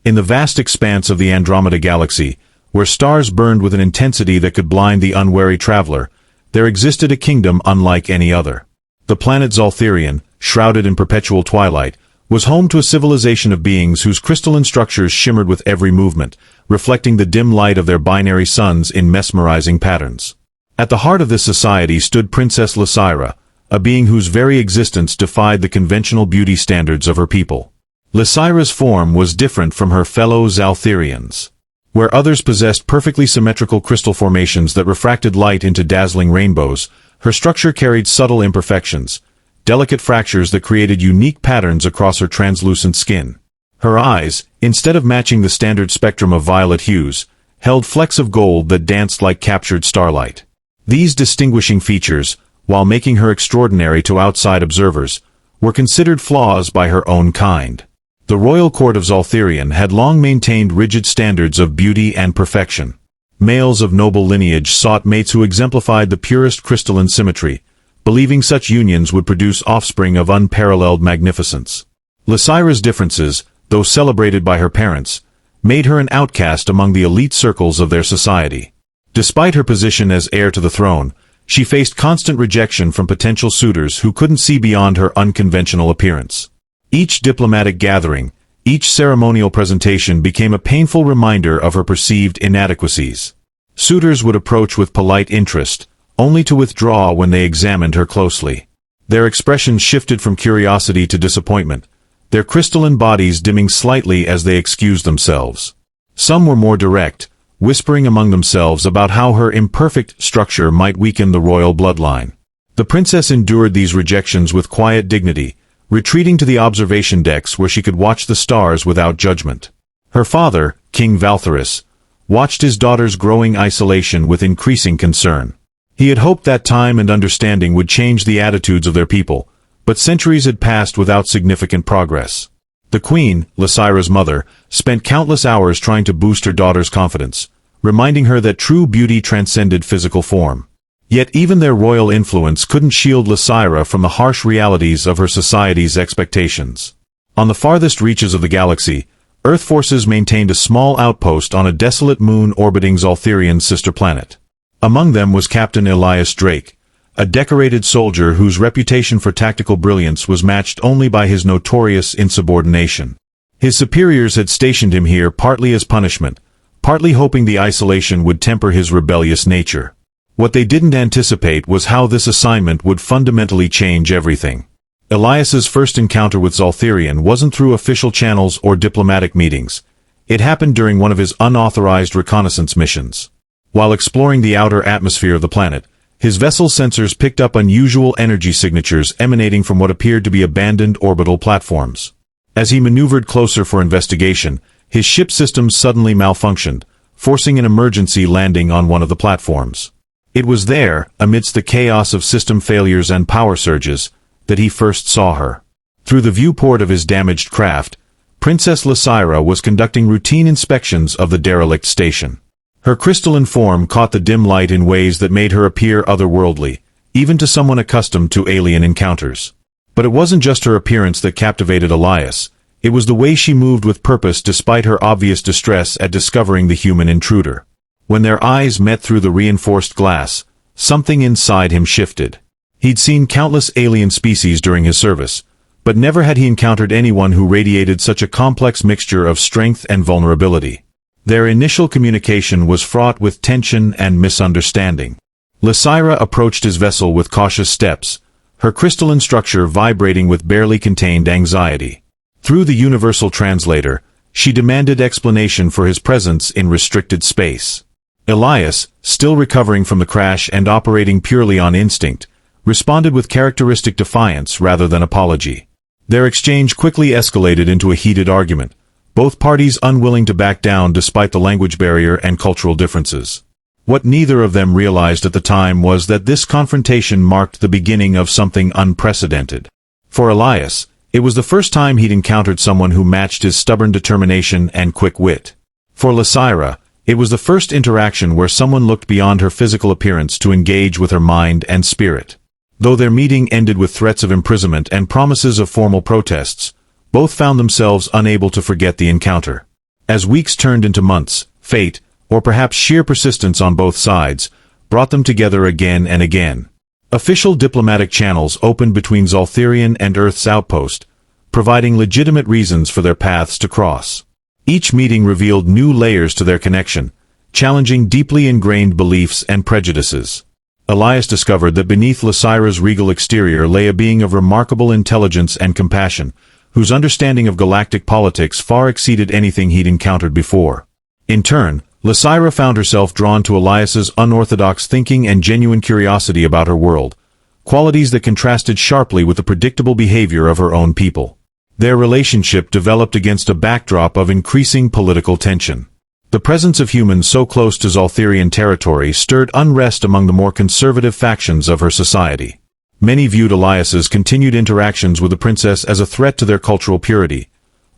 In the vast expanse of the Andromeda Galaxy, where stars burned with an intensity that could blind the unwary traveler, there existed a kingdom unlike any other. The planet Zalthirion, shrouded in perpetual twilight, was home to a civilization of beings whose crystalline structures shimmered with every movement, reflecting the dim light of their binary suns in mesmerizing patterns. At the heart of this society stood Princess Lysira, a being whose very existence defied the conventional beauty standards of her people. Lysira's form was different from her fellow Zalthirians. Where others possessed perfectly symmetrical crystal formations that refracted light into dazzling rainbows, her structure carried subtle imperfections, delicate fractures that created unique patterns across her translucent skin. Her eyes, instead of matching the standard spectrum of violet hues, held flecks of gold that danced like captured starlight. These distinguishing features, while making her extraordinary to outside observers, were considered flaws by her own kind. The royal court of Zalthirion had long maintained rigid standards of beauty and perfection. Males of noble lineage sought mates who exemplified the purest crystalline symmetry, believing such unions would produce offspring of unparalleled magnificence. Lysira's differences, though celebrated by her parents, made her an outcast among the elite circles of their society. Despite her position as heir to the throne, she faced constant rejection from potential suitors who couldn't see beyond her unconventional appearance. Each diplomatic gathering, each ceremonial presentation became a painful reminder of her perceived inadequacies. Suitors would approach with polite interest, only to withdraw when they examined her closely. Their expressions shifted from curiosity to disappointment, their crystalline bodies dimming slightly as they excused themselves. Some were more direct, whispering among themselves about how her imperfect structure might weaken the royal bloodline. The princess endured these rejections with quiet dignity, retreating to the observation decks where she could watch the stars without judgment. Her father, King Valtherus, watched his daughter's growing isolation with increasing concern. He had hoped that time and understanding would change the attitudes of their people, but centuries had passed without significant progress. The queen, Lysira's mother, spent countless hours trying to boost her daughter's confidence, reminding her that true beauty transcended physical form. Yet even their royal influence couldn't shield Lysira from the harsh realities of her society's expectations. On the farthest reaches of the galaxy, Earth forces maintained a small outpost on a desolate moon orbiting Zalthirion's sister planet. Among them was Captain Elias Drake, a decorated soldier whose reputation for tactical brilliance was matched only by his notorious insubordination. His superiors had stationed him here partly as punishment, partly hoping the isolation would temper his rebellious nature. What they didn't anticipate was how this assignment would fundamentally change everything. Elias's first encounter with Zalthirion wasn't through official channels or diplomatic meetings. It happened during one of his unauthorized reconnaissance missions. While exploring the outer atmosphere of the planet, his vessel's sensors picked up unusual energy signatures emanating from what appeared to be abandoned orbital platforms. As he maneuvered closer for investigation, his ship systems suddenly malfunctioned, forcing an emergency landing on one of the platforms. It was there, amidst the chaos of system failures and power surges, that he first saw her. Through the viewport of his damaged craft, Princess Lysira was conducting routine inspections of the derelict station. Her crystalline form caught the dim light in ways that made her appear otherworldly, even to someone accustomed to alien encounters. But it wasn't just her appearance that captivated Elias, it was the way she moved with purpose despite her obvious distress at discovering the human intruder. When their eyes met through the reinforced glass, something inside him shifted. He'd seen countless alien species during his service, but never had he encountered anyone who radiated such a complex mixture of strength and vulnerability. Their initial communication was fraught with tension and misunderstanding. Lysira approached his vessel with cautious steps, her crystalline structure vibrating with barely contained anxiety. Through the universal translator, she demanded explanation for his presence in restricted space. Elias, still recovering from the crash and operating purely on instinct, responded with characteristic defiance rather than apology. Their exchange quickly escalated into a heated argument, both parties unwilling to back down despite the language barrier and cultural differences. What neither of them realized at the time was that this confrontation marked the beginning of something unprecedented. For Elias, it was the first time he'd encountered someone who matched his stubborn determination and quick wit. For Lysira, it was the first interaction where someone looked beyond her physical appearance to engage with her mind and spirit. Though their meeting ended with threats of imprisonment and promises of formal protests, both found themselves unable to forget the encounter. As weeks turned into months, fate, or perhaps sheer persistence on both sides, brought them together again and again. Official diplomatic channels opened between Zoltharian and Earth's outpost, providing legitimate reasons for their paths to cross. Each meeting revealed new layers to their connection, challenging deeply ingrained beliefs and prejudices. Elias discovered that beneath Lysira's regal exterior lay a being of remarkable intelligence and compassion, whose understanding of galactic politics far exceeded anything he'd encountered before. In turn, Lysira found herself drawn to Elias's unorthodox thinking and genuine curiosity about her world, qualities that contrasted sharply with the predictable behavior of her own people. Their relationship developed against a backdrop of increasing political tension. The presence of humans so close to Zoltharian territory stirred unrest among the more conservative factions of her society. Many viewed Elias's continued interactions with the princess as a threat to their cultural purity,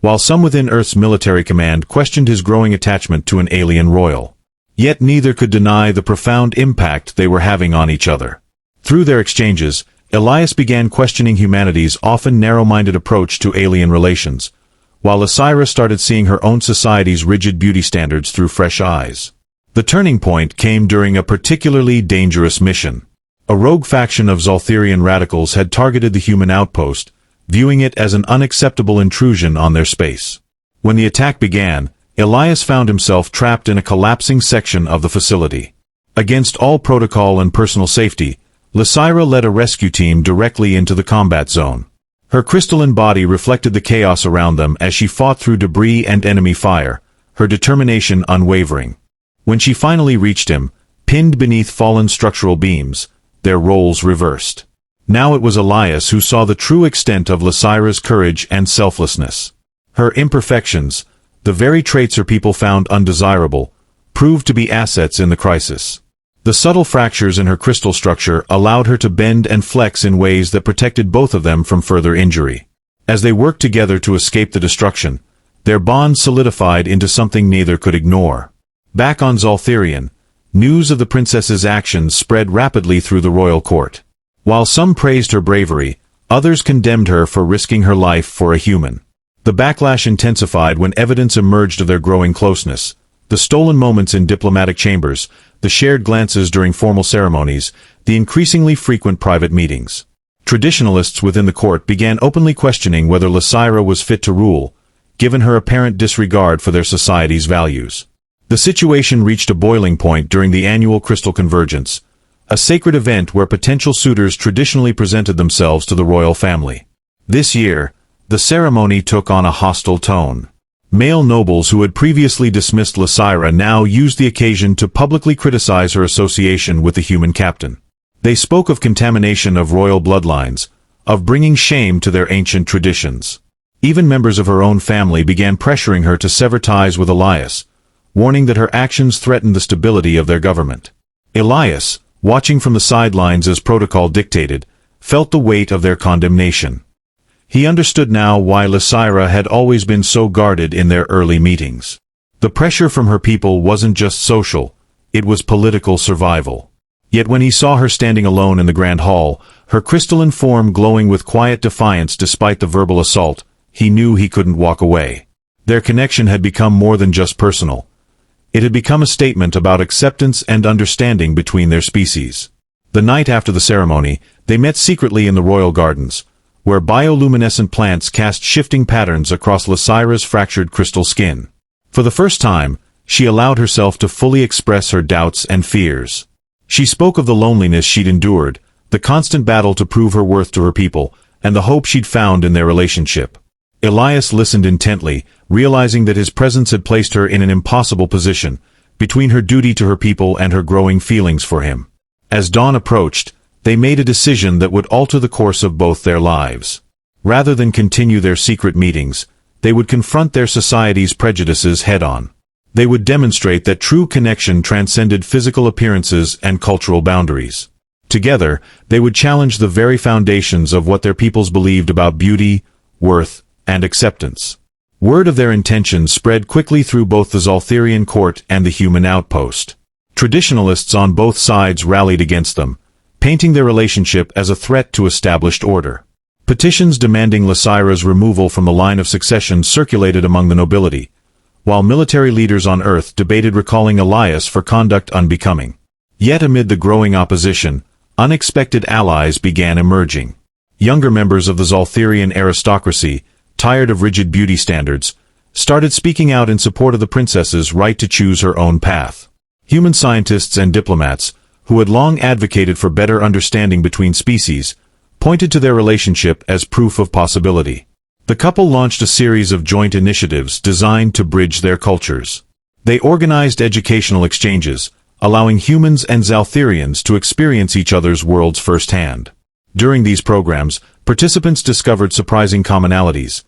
while some within Earth's military command questioned his growing attachment to an alien royal. Yet neither could deny the profound impact they were having on each other. Through their exchanges, Elias began questioning humanity's often narrow-minded approach to alien relations, while Lysira started seeing her own society's rigid beauty standards through fresh eyes. The turning point came during a particularly dangerous mission. A rogue faction of Zoltharian radicals had targeted the human outpost, viewing it as an unacceptable intrusion on their space. When the attack began, Elias found himself trapped in a collapsing section of the facility. Against all protocol and personal safety, Lysira led a rescue team directly into the combat zone. Her crystalline body reflected the chaos around them as she fought through debris and enemy fire, her determination unwavering. When she finally reached him, pinned beneath fallen structural beams, their roles reversed. Now it was Elias who saw the true extent of Lysira's courage and selflessness. Her imperfections, the very traits her people found undesirable, proved to be assets in the crisis. The subtle fractures in her crystal structure allowed her to bend and flex in ways that protected both of them from further injury. As they worked together to escape the destruction, their bond solidified into something neither could ignore. Back on Zoltharian, news of the princess's actions spread rapidly through the royal court. While some praised her bravery, others condemned her for risking her life for a human. The backlash intensified when evidence emerged of their growing closeness. The stolen moments in diplomatic chambers, the shared glances during formal ceremonies, the increasingly frequent private meetings. Traditionalists within the court began openly questioning whether Lysira was fit to rule, given her apparent disregard for their society's values. The situation reached a boiling point during the annual Crystal Convergence, a sacred event where potential suitors traditionally presented themselves to the royal family. This year, the ceremony took on a hostile tone. Male nobles who had previously dismissed Lysira now used the occasion to publicly criticize her association with the human captain. They spoke of contamination of royal bloodlines, of bringing shame to their ancient traditions. Even members of her own family began pressuring her to sever ties with Elias, warning that her actions threatened the stability of their government. Elias, watching from the sidelines as protocol dictated, felt the weight of their condemnation. He understood now why Lysira had always been so guarded in their early meetings. The pressure from her people wasn't just social, it was political survival. Yet when he saw her standing alone in the grand hall, her crystalline form glowing with quiet defiance despite the verbal assault, he knew he couldn't walk away. Their connection had become more than just personal. It had become a statement about acceptance and understanding between their species. The night after the ceremony, they met secretly in the royal gardens, where bioluminescent plants cast shifting patterns across Lysira's fractured crystal skin. For the first time, she allowed herself to fully express her doubts and fears. She spoke of the loneliness she'd endured, the constant battle to prove her worth to her people, and the hope she'd found in their relationship. Elias listened intently, realizing that his presence had placed her in an impossible position, between her duty to her people and her growing feelings for him. As dawn approached, they made a decision that would alter the course of both their lives. Rather than continue their secret meetings, they would confront their society's prejudices head-on. They would demonstrate that true connection transcended physical appearances and cultural boundaries. Together, they would challenge the very foundations of what their peoples believed about beauty, worth, and acceptance. Word of their intentions spread quickly through both the Zoltharian court and the human outpost. Traditionalists on both sides rallied against them, painting their relationship as a threat to established order. Petitions demanding Lysira's removal from the line of succession circulated among the nobility, while military leaders on Earth debated recalling Elias for conduct unbecoming. Yet amid the growing opposition, unexpected allies began emerging. Younger members of the Zoltherian aristocracy, tired of rigid beauty standards, started speaking out in support of the princess's right to choose her own path. Human scientists and diplomats, who had long advocated for better understanding between species, pointed to their relationship as proof of possibility. The couple launched a series of joint initiatives designed to bridge their cultures. They organized educational exchanges, allowing humans and Zoltherians to experience each other's worlds firsthand. During these programs, participants discovered surprising commonalities,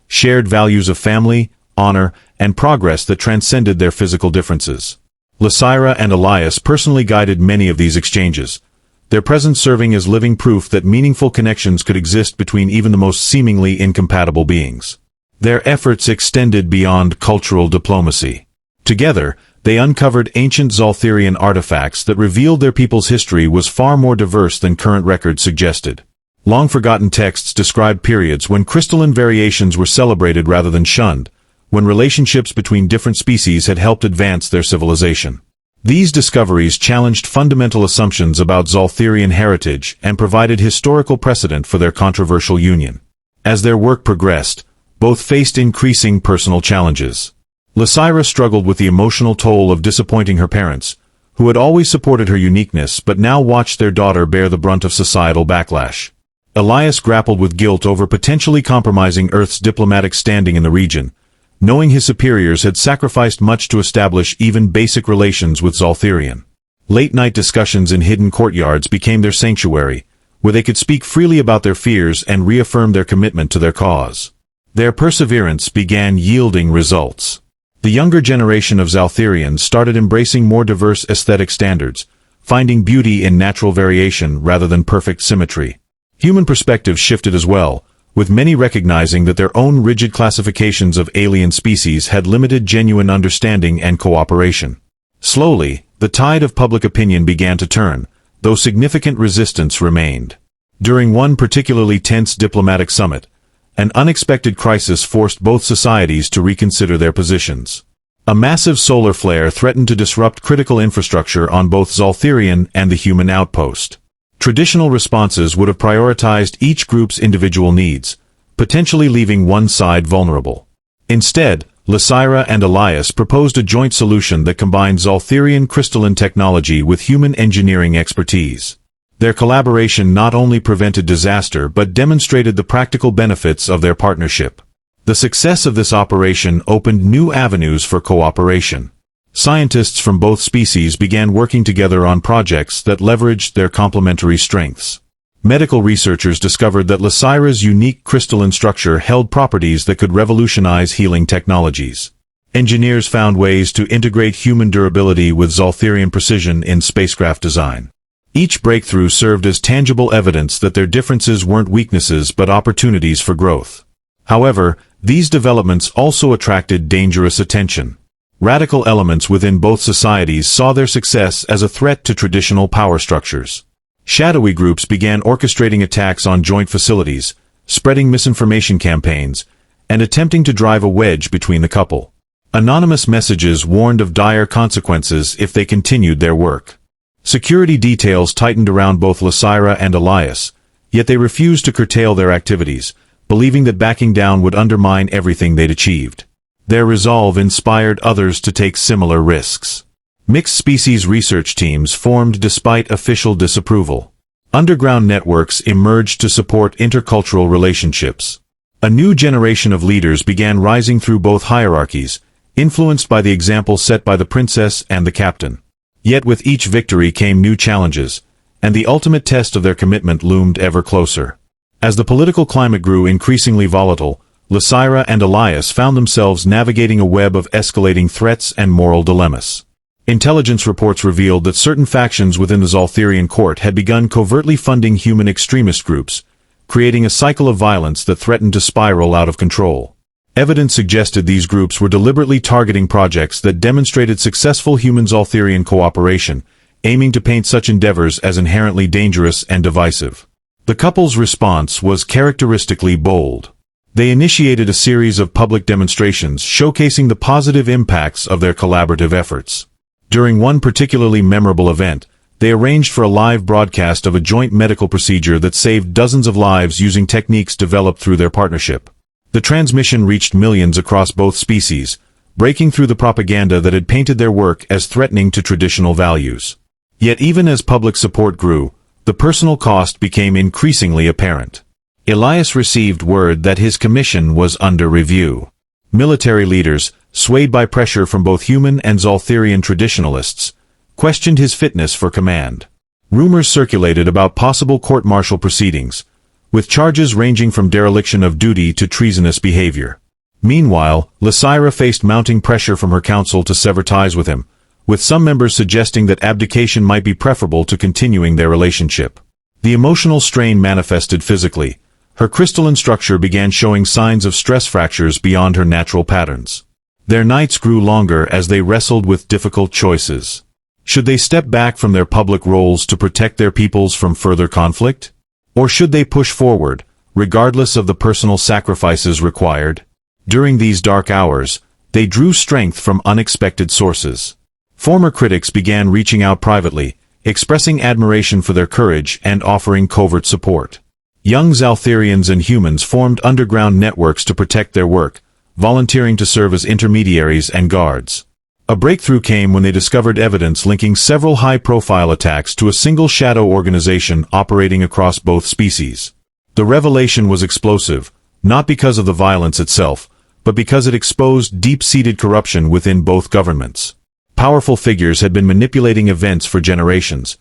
shared values of family, honor, and progress that transcended their physical differences. Lysira and Elias personally guided many of these exchanges, their presence serving as living proof that meaningful connections could exist between even the most seemingly incompatible beings. Their efforts extended beyond cultural diplomacy. Together, they uncovered ancient Zoltherian artifacts that revealed their people's history was far more diverse than current records suggested. Long-forgotten texts described periods when crystalline variations were celebrated rather than shunned, when relationships between different species had helped advance their civilization. These discoveries challenged fundamental assumptions about Zoltherian heritage and provided historical precedent for their controversial union. As their work progressed, both faced increasing personal challenges. Lysira struggled with the emotional toll of disappointing her parents, who had always supported her uniqueness but now watched their daughter bear the brunt of societal backlash. Elias grappled with guilt over potentially compromising Earth's diplomatic standing in the region, knowing his superiors had sacrificed much to establish even basic relations with Zoltherian. Late-night discussions in hidden courtyards became their sanctuary, where they could speak freely about their fears and reaffirm their commitment to their cause. Their perseverance began yielding results. The younger generation of Zoltherians started embracing more diverse aesthetic standards, finding beauty in natural variation rather than perfect symmetry. Human perspectives shifted as well, with many recognizing that their own rigid classifications of alien species had limited genuine understanding and cooperation. Slowly, the tide of public opinion began to turn, though significant resistance remained. During one particularly tense diplomatic summit, an unexpected crisis forced both societies to reconsider their positions. A massive solar flare threatened to disrupt critical infrastructure on both Zoltherian and the human outpost. Traditional responses would have prioritized each group's individual needs, potentially leaving one side vulnerable. Instead, Lysira and Elias proposed a joint solution that combined Zoltherian crystalline technology with human engineering expertise. Their collaboration not only prevented disaster but demonstrated the practical benefits of their partnership. The success of this operation opened new avenues for cooperation. Scientists from both species began working together on projects that leveraged their complementary strengths. Medical researchers discovered that Lysira's unique crystalline structure held properties that could revolutionize healing technologies. Engineers found ways to integrate human durability with Zoltherian precision in spacecraft design. Each breakthrough served as tangible evidence that their differences weren't weaknesses but opportunities for growth. However, these developments also attracted dangerous attention. Radical elements within both societies saw their success as a threat to traditional power structures. Shadowy groups began orchestrating attacks on joint facilities, spreading misinformation campaigns, and attempting to drive a wedge between the couple. Anonymous messages warned of dire consequences if they continued their work. Security details tightened around both Lysira and Elias, yet they refused to curtail their activities, believing that backing down would undermine everything they'd achieved. Their resolve inspired others to take similar risks. Mixed species research teams formed despite official disapproval. Underground networks emerged to support intercultural relationships. A new generation of leaders began rising through both hierarchies, influenced by the example set by the princess and the captain. Yet with each victory came new challenges, and the ultimate test of their commitment loomed ever closer. As the political climate grew increasingly volatile, Lysira and Elias found themselves navigating a web of escalating threats and moral dilemmas. Intelligence reports revealed that certain factions within the Zoltherian court had begun covertly funding human extremist groups, creating a cycle of violence that threatened to spiral out of control. Evidence suggested these groups were deliberately targeting projects that demonstrated successful human-Zoltherian cooperation, aiming to paint such endeavors as inherently dangerous and divisive. The couple's response was characteristically bold. They initiated a series of public demonstrations showcasing the positive impacts of their collaborative efforts. During one particularly memorable event, they arranged for a live broadcast of a joint medical procedure that saved dozens of lives using techniques developed through their partnership. The transmission reached millions across both species, breaking through the propaganda that had painted their work as threatening to traditional values. Yet even as public support grew, the personal cost became increasingly apparent. Elias received word that his commission was under review. Military leaders, swayed by pressure from both human and Zoltherian traditionalists, questioned his fitness for command. Rumors circulated about possible court-martial proceedings, with charges ranging from dereliction of duty to treasonous behavior. Meanwhile, Lysira faced mounting pressure from her council to sever ties with him, with some members suggesting that abdication might be preferable to continuing their relationship. The emotional strain manifested physically. Her crystalline structure began showing signs of stress fractures beyond her natural patterns. Their nights grew longer as they wrestled with difficult choices. Should they step back from their public roles to protect their peoples from further conflict? Or should they push forward, regardless of the personal sacrifices required? During these dark hours, they drew strength from unexpected sources. Former critics began reaching out privately, expressing admiration for their courage and offering covert support. Young Zaltherians and humans formed underground networks to protect their work, volunteering to serve as intermediaries and guards. A breakthrough came when they discovered evidence linking several high-profile attacks to a single shadow organization operating across both species. The revelation was explosive, not because of the violence itself, but because it exposed deep-seated corruption within both governments. Powerful figures had been manipulating events for generations,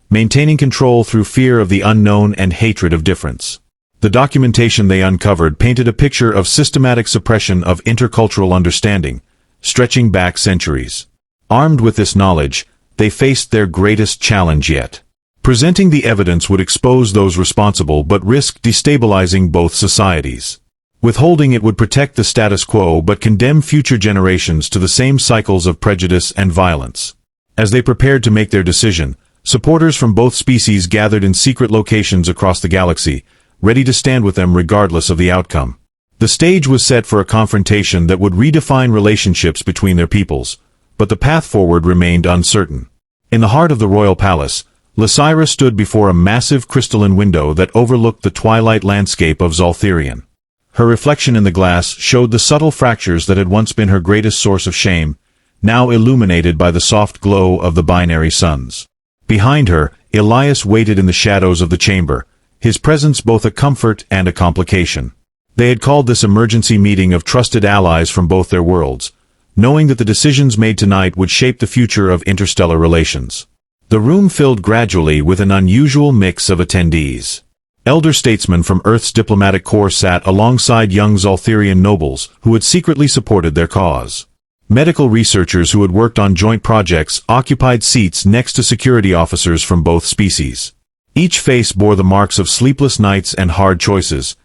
maintaining control through fear of the unknown and hatred of difference. The documentation they uncovered painted a picture of systematic suppression of intercultural understanding, stretching back centuries. Armed with this knowledge, they faced their greatest challenge yet. Presenting the evidence would expose those responsible but risk destabilizing both societies. Withholding it would protect the status quo but condemn future generations to the same cycles of prejudice and violence. As they prepared to make their decision, supporters from both species gathered in secret locations across the galaxy, ready to stand with them regardless of the outcome. The stage was set for a confrontation that would redefine relationships between their peoples, but the path forward remained uncertain. In the heart of the royal palace, Lysira stood before a massive crystalline window that overlooked the twilight landscape of Zoltherion. Her reflection in the glass showed the subtle fractures that had once been her greatest source of shame, now illuminated by the soft glow of the binary suns. Behind her, Elias waited in the shadows of the chamber, his presence both a comfort and a complication. They had called this emergency meeting of trusted allies from both their worlds, knowing that the decisions made tonight would shape the future of interstellar relations. The room filled gradually with an unusual mix of attendees. Elder statesmen from Earth's diplomatic corps sat alongside young Zoltherian nobles who had secretly supported their cause. Medical researchers who had worked on joint projects occupied seats next to security officers from both species. Each face bore the marks of sleepless nights and hard choices,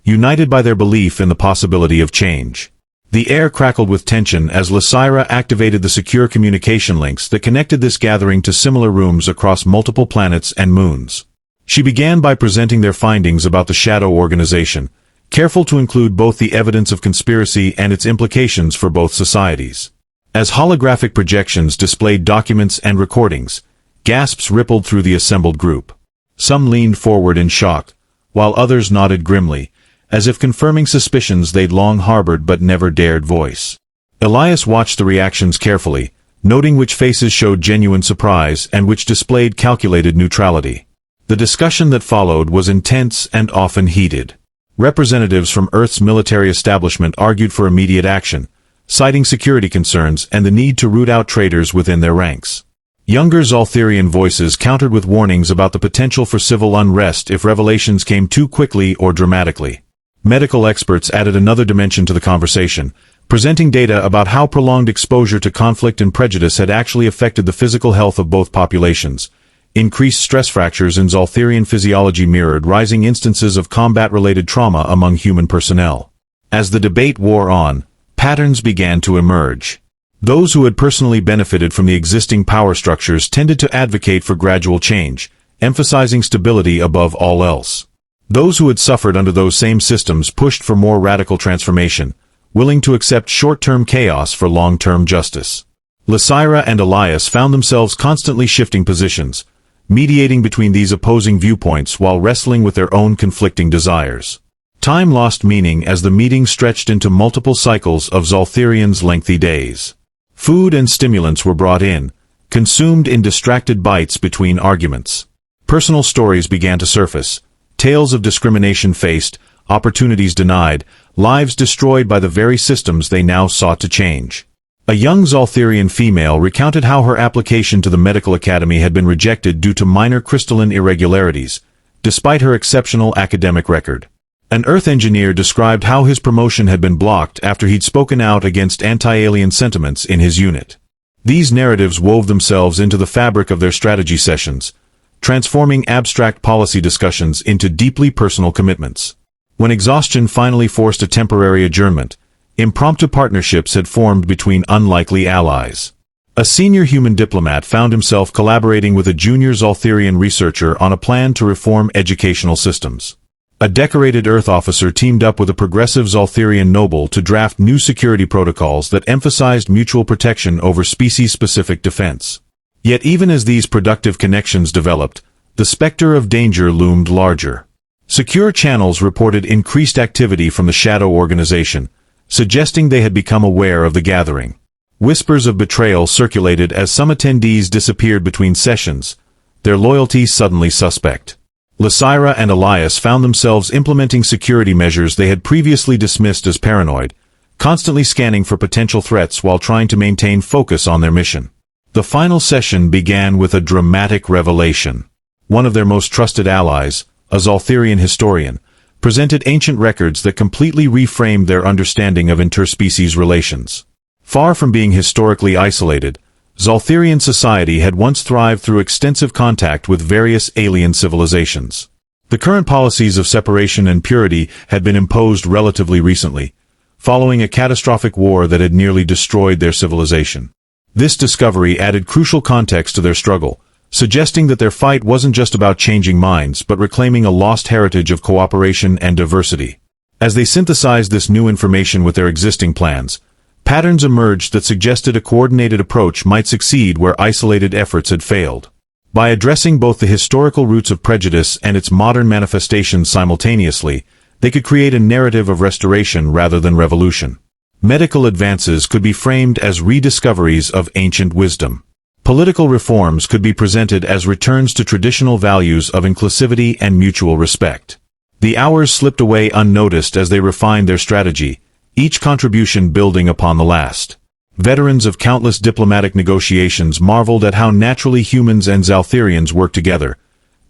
united by their belief in the possibility of change. The air crackled with tension as Lysira activated the secure communication links that connected this gathering to similar rooms across multiple planets and moons. She began by presenting their findings about the Shadow Organization, careful to include both the evidence of conspiracy and its implications for both societies. As holographic projections displayed documents and recordings, gasps rippled through the assembled group. Some leaned forward in shock, while others nodded grimly, as if confirming suspicions they'd long harbored but never dared voice. Elias watched the reactions carefully, noting which faces showed genuine surprise and which displayed calculated neutrality. The discussion that followed was intense and often heated. Representatives from Earth's military establishment argued for immediate action, citing security concerns and the need to root out traitors within their ranks. Younger Zoltherian voices countered with warnings about the potential for civil unrest if revelations came too quickly or dramatically. Medical experts added another dimension to the conversation, presenting data about how prolonged exposure to conflict and prejudice had actually affected the physical health of both populations. Increased stress fractures in Zoltherian physiology mirrored rising instances of combat-related trauma among human personnel. As the debate wore on, patterns began to emerge. Those who had personally benefited from the existing power structures tended to advocate for gradual change, emphasizing stability above all else. Those who had suffered under those same systems pushed for more radical transformation, willing to accept short-term chaos for long-term justice. Lysira and Elias found themselves constantly shifting positions, mediating between these opposing viewpoints while wrestling with their own conflicting desires. Time lost meaning as the meeting stretched into multiple cycles of Zoltherian's lengthy days. Food and stimulants were brought in, consumed in distracted bites between arguments. Personal stories began to surface, tales of discrimination faced, opportunities denied, lives destroyed by the very systems they now sought to change. A young Zoltherian female recounted how her application to the medical academy had been rejected due to minor crystalline irregularities, despite her exceptional academic record. An Earth engineer described how his promotion had been blocked after he'd spoken out against anti-alien sentiments in his unit. These narratives wove themselves into the fabric of their strategy sessions, transforming abstract policy discussions into deeply personal commitments. When exhaustion finally forced a temporary adjournment, impromptu partnerships had formed between unlikely allies. A senior human diplomat found himself collaborating with a junior Zoltherian researcher on a plan to reform educational systems. A decorated Earth officer teamed up with a progressive Zoltherian noble to draft new security protocols that emphasized mutual protection over species-specific defense. Yet even as these productive connections developed, the specter of danger loomed larger. Secure channels reported increased activity from the Shadow Organization, suggesting they had become aware of the gathering. Whispers of betrayal circulated as some attendees disappeared between sessions, their loyalty suddenly suspect. Lysira and Elias found themselves implementing security measures they had previously dismissed as paranoid, constantly scanning for potential threats while trying to maintain focus on their mission. The final session began with a dramatic revelation. One of their most trusted allies, a Zoltherian historian, presented ancient records that completely reframed their understanding of interspecies relations. Far from being historically isolated, Zoltherian society had once thrived through extensive contact with various alien civilizations. The current policies of separation and purity had been imposed relatively recently, following a catastrophic war that had nearly destroyed their civilization. This discovery added crucial context to their struggle, suggesting that their fight wasn't just about changing minds but reclaiming a lost heritage of cooperation and diversity. As they synthesized this new information with their existing plans, patterns emerged that suggested a coordinated approach might succeed where isolated efforts had failed. By addressing both the historical roots of prejudice and its modern manifestations simultaneously, they could create a narrative of restoration rather than revolution. Medical advances could be framed as rediscoveries of ancient wisdom. Political reforms could be presented as returns to traditional values of inclusivity and mutual respect. The hours slipped away unnoticed as they refined their strategy, each contribution building upon the last. Veterans of countless diplomatic negotiations marveled at how naturally humans and Zoltherians work together,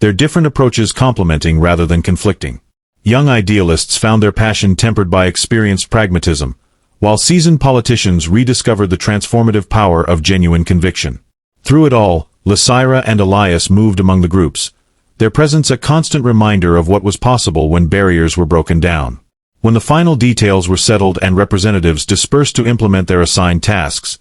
their different approaches complementing rather than conflicting. Young idealists found their passion tempered by experienced pragmatism, while seasoned politicians rediscovered the transformative power of genuine conviction. Through it all, Lysira and Elias moved among the groups, their presence a constant reminder of what was possible when barriers were broken down. When the final details were settled and representatives dispersed to implement their assigned tasks,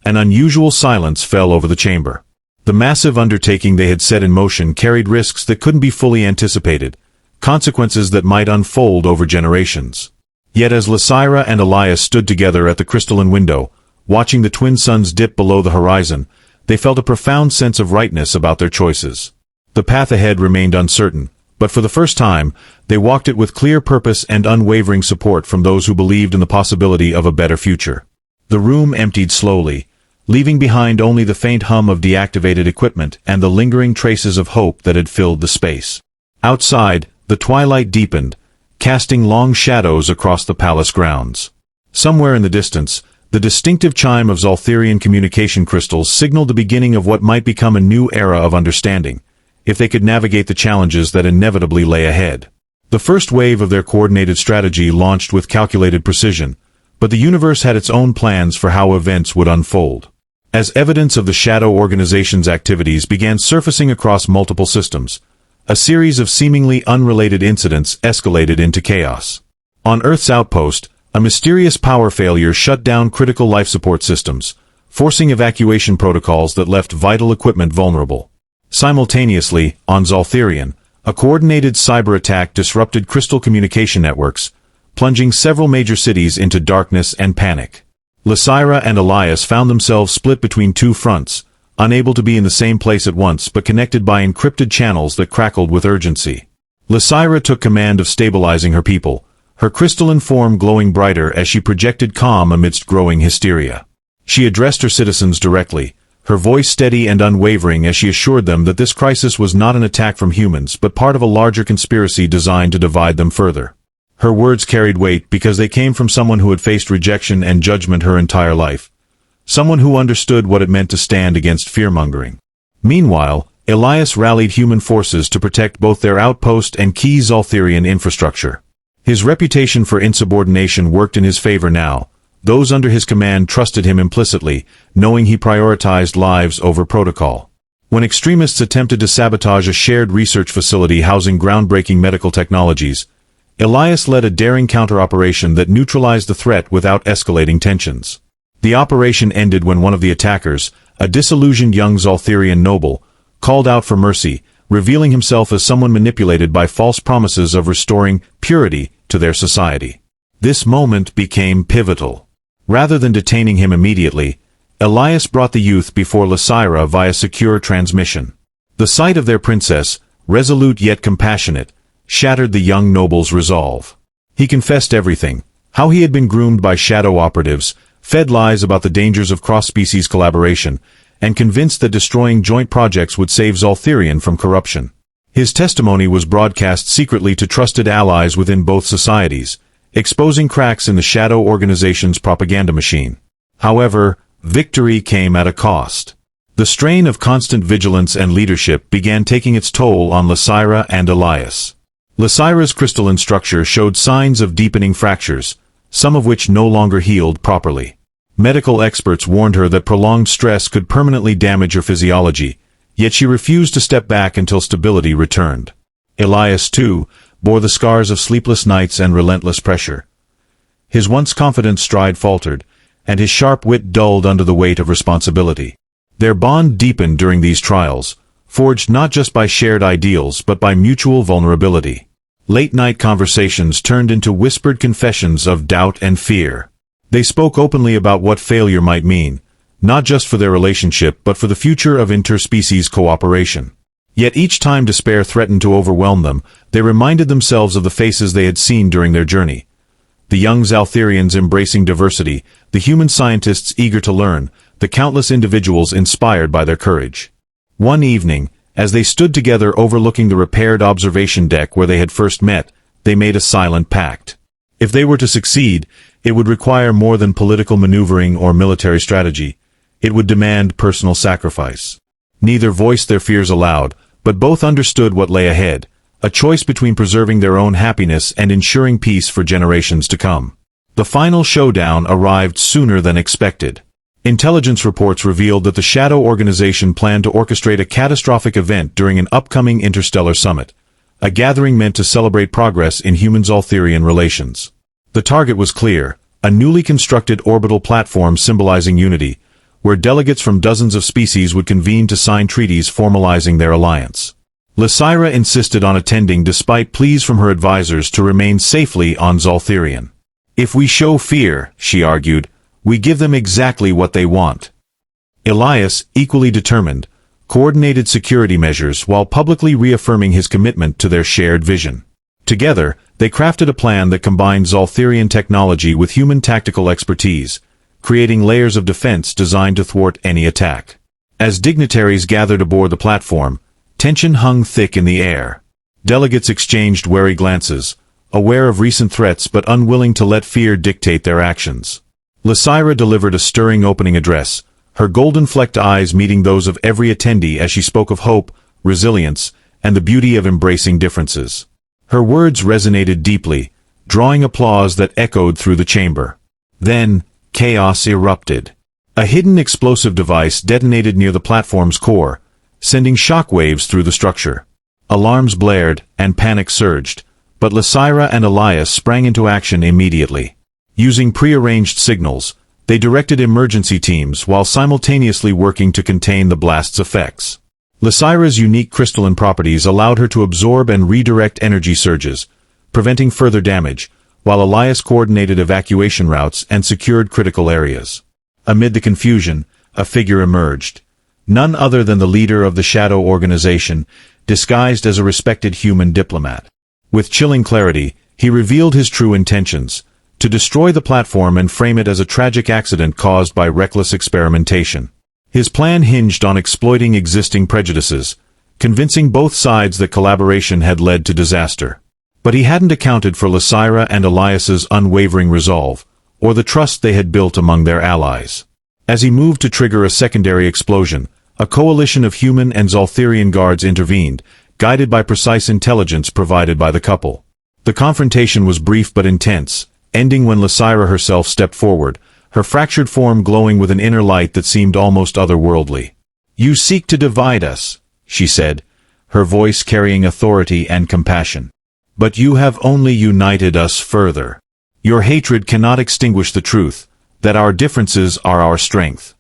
an unusual silence fell over the chamber. The massive undertaking they had set in motion carried risks that couldn't be fully anticipated, consequences that might unfold over generations. Yet as Lysira and Elias stood together at the crystalline window, watching the twin suns dip below the horizon, they felt a profound sense of rightness about their choices. The path ahead remained uncertain, but for the first time, they walked it with clear purpose and unwavering support from those who believed in the possibility of a better future. The room emptied slowly, leaving behind only the faint hum of deactivated equipment and the lingering traces of hope that had filled the space. Outside, the twilight deepened, casting long shadows across the palace grounds. Somewhere in the distance, the distinctive chime of Zoltherian communication crystals signaled the beginning of what might become a new era of understanding, if they could navigate the challenges that inevitably lay ahead. The first wave of their coordinated strategy launched with calculated precision, but the universe had its own plans for how events would unfold. As evidence of the Shadow Organization's activities began surfacing across multiple systems, a series of seemingly unrelated incidents escalated into chaos. On Earth's outpost, a mysterious power failure shut down critical life support systems, forcing evacuation protocols that left vital equipment vulnerable. Simultaneously, on Zoltherian, A coordinated cyber attack disrupted crystal communication networks, plunging several major cities into darkness and panic. Lysira and Elias found themselves split between two fronts, unable to be in the same place at once but connected by encrypted channels that crackled with urgency. Lysira took command of stabilizing her people, her crystalline form glowing brighter as she projected calm amidst growing hysteria. She addressed her citizens directly, her voice steady and unwavering as she assured them that this crisis was not an attack from humans but part of a larger conspiracy designed to divide them further. Her words carried weight because they came from someone who had faced rejection and judgment her entire life, someone who understood what it meant to stand against fear-mongering. Meanwhile, Elias rallied human forces to protect both their outpost and key Zoltherian infrastructure. His reputation for insubordination worked in his favor now. Those under his command trusted him implicitly, knowing he prioritized lives over protocol. When extremists attempted to sabotage a shared research facility housing groundbreaking medical technologies, Elias led a daring counter-operation that neutralized the threat without escalating tensions. The operation ended when one of the attackers, a disillusioned young Zoltherian noble, called out for mercy, revealing himself as someone manipulated by false promises of restoring purity to their society. This moment became pivotal. Rather than detaining him immediately, Elias brought the youth before Lysira via secure transmission. The sight of their princess, resolute yet compassionate, shattered the young noble's resolve. He confessed everything, how he had been groomed by shadow operatives, fed lies about the dangers of cross-species collaboration, and convinced that destroying joint projects would save Zoltherian from corruption. His testimony was broadcast secretly to trusted allies within both societies, exposing cracks in the Shadow Organization's propaganda machine. However, victory came at a cost. The strain of constant vigilance and leadership began taking its toll on Lysira and Elias. Lysira's crystalline structure showed signs of deepening fractures, some of which no longer healed properly. Medical experts warned her that prolonged stress could permanently damage her physiology, yet she refused to step back until stability returned. Elias, too, bore the scars of sleepless nights and relentless pressure. His once confident stride faltered, and his sharp wit dulled under the weight of responsibility. Their bond deepened during these trials, forged not just by shared ideals but by mutual vulnerability. Late-night conversations turned into whispered confessions of doubt and fear. They spoke openly about what failure might mean, not just for their relationship but for the future of interspecies cooperation. Yet each time despair threatened to overwhelm them, they reminded themselves of the faces they had seen during their journey. The young Zoltherians embracing diversity, the human scientists eager to learn, the countless individuals inspired by their courage. One evening, as they stood together overlooking the repaired observation deck where they had first met, they made a silent pact. If they were to succeed, it would require more than political maneuvering or military strategy. It would demand personal sacrifice. Neither voiced their fears aloud, but both understood what lay ahead, a choice between preserving their own happiness and ensuring peace for generations to come. The final showdown arrived sooner than expected. Intelligence reports revealed that the Shadow Organization planned to orchestrate a catastrophic event during an upcoming interstellar summit, a gathering meant to celebrate progress in human-Zoltherian relations. The target was clear, a newly constructed orbital platform symbolizing unity, where delegates from dozens of species would convene to sign treaties formalizing their alliance. Lysira insisted on attending despite pleas from her advisors to remain safely on Zoltherian. If we show fear, she argued, we give them exactly what they want. Elias, equally determined, coordinated security measures while publicly reaffirming his commitment to their shared vision. Together, they crafted a plan that combined Zoltherian technology with human tactical expertise, creating layers of defense designed to thwart any attack. As dignitaries gathered aboard the platform, tension hung thick in the air. Delegates exchanged wary glances, aware of recent threats but unwilling to let fear dictate their actions. Lysira delivered a stirring opening address, her golden-flecked eyes meeting those of every attendee as she spoke of hope, resilience, and the beauty of embracing differences. Her words resonated deeply, drawing applause that echoed through the chamber. Then, chaos erupted. A hidden explosive device detonated near the platform's core, sending shockwaves through the structure. Alarms blared, and panic surged, but Lysira and Elias sprang into action immediately. Using prearranged signals, they directed emergency teams while simultaneously working to contain the blast's effects. Lysira's unique crystalline properties allowed her to absorb and redirect energy surges, preventing further damage, while Elias coordinated evacuation routes and secured critical areas. Amid the confusion, a figure emerged. None other than the leader of the Shadow Organization, disguised as a respected human diplomat. With chilling clarity, he revealed his true intentions: to destroy the platform and frame it as a tragic accident caused by reckless experimentation. His plan hinged on exploiting existing prejudices, convincing both sides that collaboration had led to disaster. But he hadn't accounted for Lysira and Elias's unwavering resolve, or the trust they had built among their allies. As he moved to trigger a secondary explosion, a coalition of human and Zoltherian guards intervened, guided by precise intelligence provided by the couple. The confrontation was brief but intense, ending when Lysira herself stepped forward, her fractured form glowing with an inner light that seemed almost otherworldly. "You seek to divide us," she said, her voice carrying authority and compassion. "But you have only united us further. Your hatred cannot extinguish the truth, that our differences are our strength."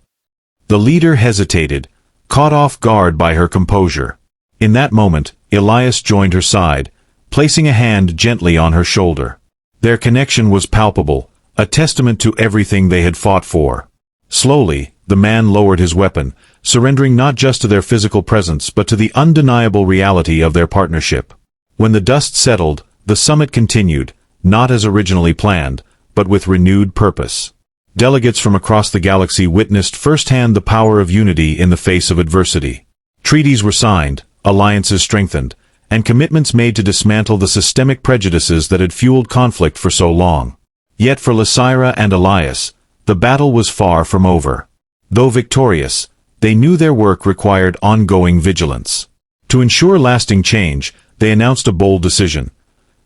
The leader hesitated, caught off guard by her composure. In that moment, Elias joined her side, placing a hand gently on her shoulder. Their connection was palpable, a testament to everything they had fought for. Slowly, the man lowered his weapon, surrendering not just to their physical presence but to the undeniable reality of their partnership. When the dust settled, the summit continued, not as originally planned, but with renewed purpose. Delegates from across the galaxy witnessed firsthand the power of unity in the face of adversity. Treaties were signed, alliances strengthened, and commitments made to dismantle the systemic prejudices that had fueled conflict for so long. Yet for Lysira and Elias, the battle was far from over. Though victorious, they knew their work required ongoing vigilance. To ensure lasting change, they announced a bold decision: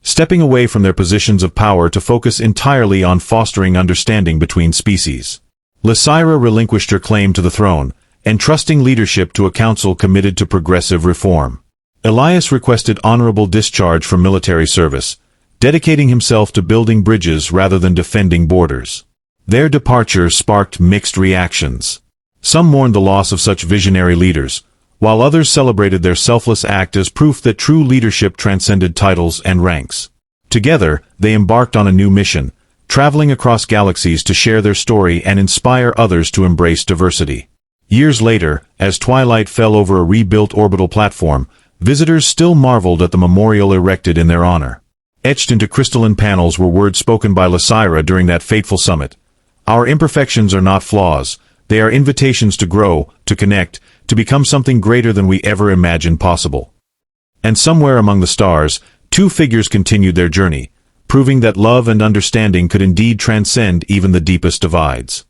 stepping away from their positions of power to focus entirely on fostering understanding between species. Lysira relinquished her claim to the throne, entrusting leadership to a council committed to progressive reform. Elias requested honorable discharge from military service, dedicating himself to building bridges rather than defending borders. Their departure sparked mixed reactions. Some mourned the loss of such visionary leaders, while others celebrated their selfless act as proof that true leadership transcended titles and ranks. Together, they embarked on a new mission, traveling across galaxies to share their story and inspire others to embrace diversity. Years later, as twilight fell over a rebuilt orbital platform, visitors still marveled at the memorial erected in their honor. Etched into crystalline panels were words spoken by Lysira during that fateful summit: "Our imperfections are not flaws, they are invitations to grow, to connect, to become something greater than we ever imagined possible." And somewhere among the stars, two figures continued their journey, proving that love and understanding could indeed transcend even the deepest divides.